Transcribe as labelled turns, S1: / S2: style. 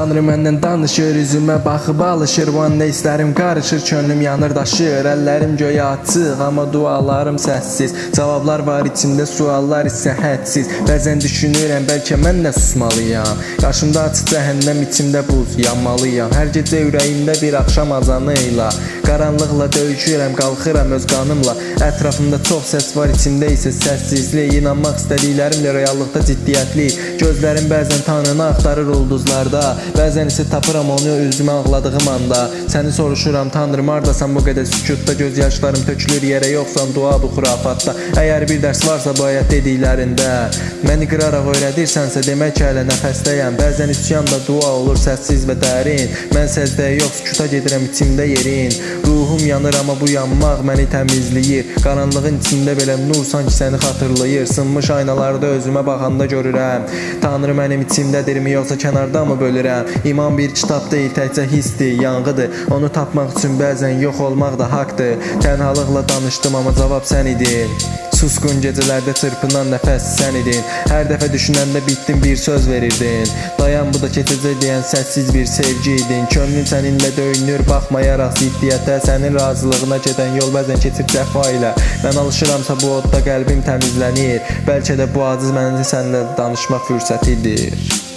S1: Tanrı məndən danışır, üzümə baxıb alışır. Vanda istərim qarışır, könlüm yanır daşır. Əllərim göyə açıq, amma dualarım səssiz. Cavablar var içimdə, suallar isə hədsiz. Bəzən düşünürəm, bəlkə mən də susmalıyam. Qarşımda açıq cəhənnəm, içimdə buz, yanmalıyam. Hər gecə ürəyimdə bir axşam azanıyla qaranlıqla döyüşürəm, qalxıram öz qanımla. Ətrafımda çox səs var, içimdə isə səssizlik. İnanmaq istədiklərimlə reallıqda ciddiyyətli. Gözlərim bəzən Tanrını axtarır ulduzlarda, bəzən isə tapıram onu üzümə ağladığım anda. Səni soruşuram Tanrım, hardasan bu qədər sükutda? Göz yaşlarım tökülür yerə, yoxsan dua bu xurafatda. Əgər bir dərs varsa bu həyat dediklərində, məni qıraraq öyrədirsənsə demək hələ nəfəsdəyəm. Bəzən üsyan da dua olur səssiz və dərin. Mən səzdəyə yox sükuta gedirəm, içimdə yerin. Ruhum yanır amma bu yanmaq məni təmizləyir. Qaranlığın içində belə nur sanki səni xatırlayır. Sınmış aynalarda özümə baxanda görürəm Tanrı mənim içimdədirmi yoxsa kənarda mı bölürəm? İman bir kitab deyil, təkcə hissdir, yanğıdır. Onu tapmaq üçün bəzən yox olmaq da haqdır. Tənhalıqla danışdım amma cavab sən idin. Susqun gecələrdə çırpınan nəfəs sən idin. Hər dəfə düşünəndə bitdim bir söz verirdin. Dayan bu da keçəcək deyən səssiz bir sevgi idin. Könlün səninlə döyünür baxmayaraq ziddiyyətə. Sənin razılığına gedən yol bəzən keçir cəfa ilə. Mən alışıramsa bu odda qəlbim təmizlənir. Bəlkə də bu aciz mənə səninlə danışmaq fürsətidir.